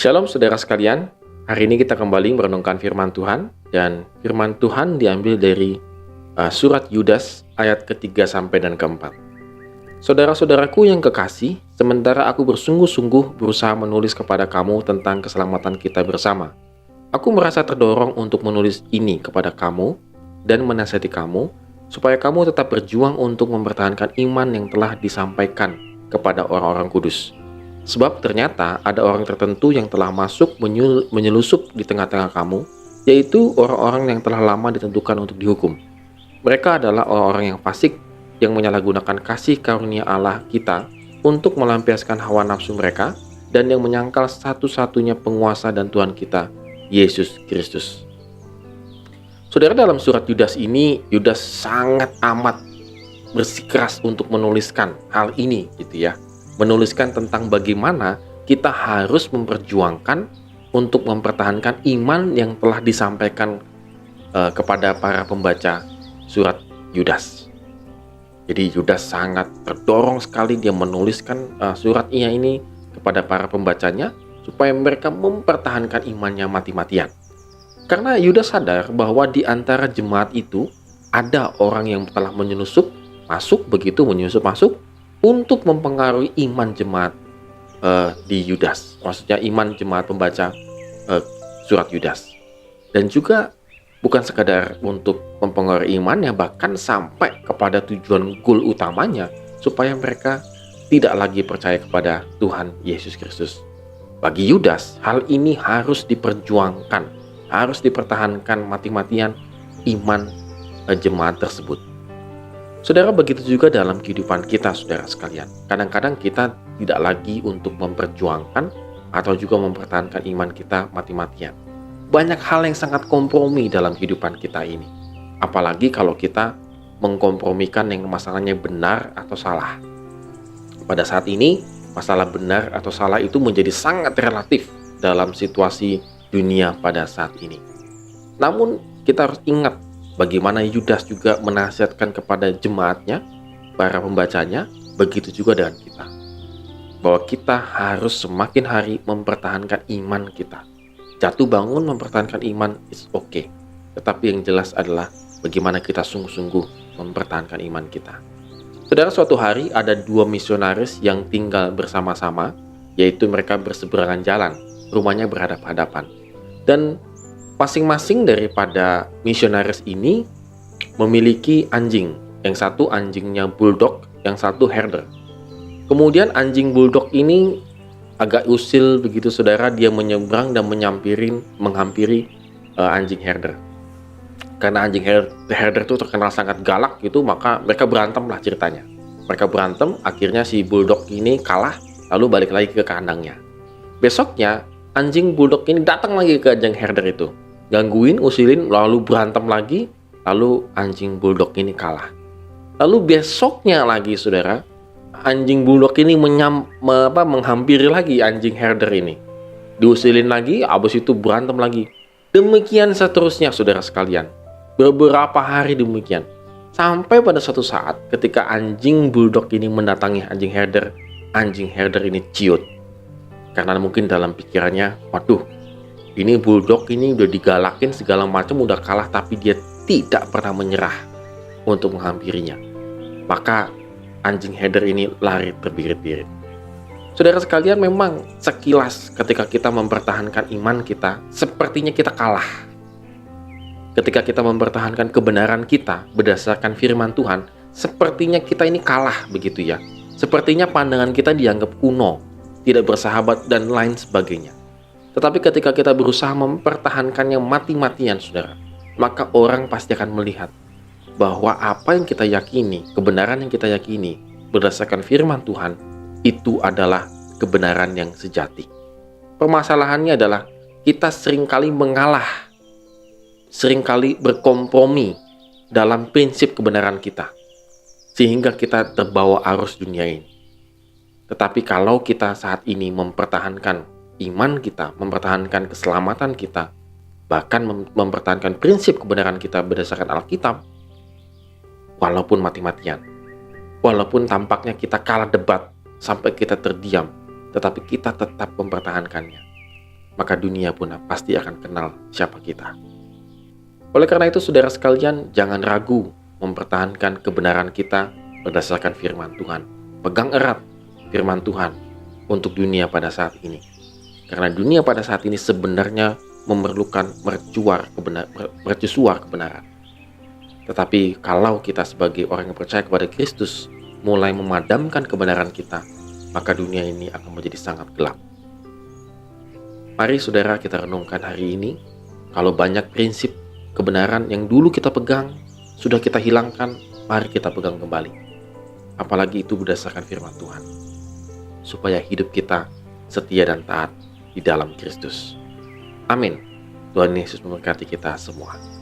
Shalom saudara sekalian, hari ini kita kembali merenungkan firman Tuhan, dan firman Tuhan diambil dari surat Yudas ayat ketiga sampai dan keempat. Saudara-saudaraku yang kekasih, sementara aku bersungguh-sungguh berusaha menulis kepada kamu tentang keselamatan kita bersama, aku merasa terdorong untuk menulis ini kepada kamu dan menasihati kamu, supaya kamu tetap berjuang untuk mempertahankan iman yang telah disampaikan kepada orang-orang kudus. Sebab ternyata ada orang tertentu yang telah masuk menyelusup di tengah-tengah kamu, yaitu orang-orang yang telah lama ditentukan untuk dihukum. Mereka adalah orang-orang yang fasik, yang menyalahgunakan kasih karunia Allah kita untuk melampiaskan hawa nafsu mereka, dan yang menyangkal satu-satunya penguasa dan Tuhan kita, Yesus Kristus. Saudara, dalam surat Yudas ini, Yudas sangat amat bersikeras untuk menuliskan hal ini, gitu ya. Menuliskan tentang bagaimana kita harus memperjuangkan untuk mempertahankan iman yang telah disampaikan kepada para pembaca surat Yudas. Jadi Yudas sangat terdorong sekali dia menuliskan suratnya ini kepada para pembacanya supaya mereka mempertahankan imannya mati-matian. Karena Yudas sadar bahwa di antara jemaat itu ada orang yang telah menyusup masuk untuk mempengaruhi iman jemaat di Yudas. Maksudnya iman jemaat pembaca surat Yudas. Dan juga bukan sekadar untuk mempengaruhi imannya, bahkan sampai kepada tujuan goal utamanya, supaya mereka tidak lagi percaya kepada Tuhan Yesus Kristus. Bagi Yudas, hal ini harus diperjuangkan, harus dipertahankan mati-matian iman jemaat tersebut. Saudara, begitu juga dalam kehidupan kita, saudara sekalian. Kadang-kadang kita tidak lagi untuk memperjuangkan atau juga mempertahankan iman kita mati-matian. Banyak hal yang sangat kompromi dalam kehidupan kita ini. Apalagi kalau kita mengkompromikan yang masalahnya benar atau salah. Pada saat ini, masalah benar atau salah itu menjadi sangat relatif dalam situasi dunia pada saat ini. Namun, kita harus ingat bagaimana Yudas juga menasihatkan kepada jemaatnya, para pembacanya, begitu juga dengan kita. Bahwa kita harus semakin hari mempertahankan iman kita. Jatuh bangun mempertahankan iman is okay. Tetapi yang jelas adalah bagaimana kita sungguh-sungguh mempertahankan iman kita. Saudara, suatu hari ada dua misionaris yang tinggal bersama-sama, yaitu mereka berseberangan jalan, rumahnya berhadap-hadapan. Dan masing-masing daripada misionaris ini memiliki anjing. Yang satu anjingnya bulldog, yang satu herder. Kemudian anjing bulldog ini agak usil begitu, saudara. Dia menyeberang dan menghampiri anjing herder. Karena anjing herder itu terkenal sangat galak gitu, maka mereka berantem lah ceritanya. Mereka berantem, akhirnya si bulldog ini kalah, lalu balik lagi ke kandangnya. Besoknya anjing bulldog ini datang lagi ke anjing herder itu. Gangguin, usilin, lalu berantem lagi, lalu anjing bulldog ini kalah. Lalu besoknya lagi, saudara, anjing bulldog ini menghampiri lagi anjing herder ini. Diusilin lagi, habis itu berantem lagi. Demikian seterusnya, saudara sekalian. Beberapa hari demikian. Sampai pada suatu saat ketika anjing bulldog ini mendatangi anjing herder ini ciut. Karena mungkin dalam pikirannya, waduh, ini bulldog ini udah digalakin segala macam, udah kalah, tapi dia tidak pernah menyerah untuk menghampirinya. Maka anjing herder ini lari terbirit-birit. Saudara sekalian, memang sekilas ketika kita mempertahankan iman kita, sepertinya kita kalah. Ketika kita mempertahankan kebenaran kita berdasarkan firman Tuhan, sepertinya kita ini kalah begitu ya. Sepertinya pandangan kita dianggap kuno, tidak bersahabat, dan lain sebagainya. Tetapi ketika kita berusaha mempertahankannya mati-matian, saudara, maka orang pasti akan melihat bahwa apa yang kita yakini, kebenaran yang kita yakini berdasarkan firman Tuhan, itu adalah kebenaran yang sejati. Permasalahannya adalah kita seringkali mengalah, seringkali berkompromi dalam prinsip kebenaran kita, sehingga kita terbawa arus dunia ini. Tetapi kalau kita saat ini mempertahankan iman kita, mempertahankan keselamatan kita, bahkan mempertahankan prinsip kebenaran kita berdasarkan Alkitab, walaupun mati-matian, walaupun tampaknya kita kalah debat sampai kita terdiam, tetapi kita tetap mempertahankannya. maka dunia pun pasti akan kenal siapa kita. Oleh karena itu, saudara sekalian, jangan ragu mempertahankan kebenaran kita berdasarkan firman Tuhan. Pegang erat firman Tuhan untuk dunia pada saat ini. Karena dunia pada saat ini sebenarnya memerlukan mercusuar kebenaran. Tetapi kalau kita sebagai orang yang percaya kepada Kristus mulai memadamkan kebenaran kita, maka dunia ini akan menjadi sangat gelap. Mari saudara kita renungkan hari ini, kalau banyak prinsip kebenaran yang dulu kita pegang, sudah kita hilangkan, mari kita pegang kembali. Apalagi itu berdasarkan firman Tuhan. Supaya hidup kita setia dan taat di dalam Kristus. Amin. Tuhan Yesus memberkati kita semua.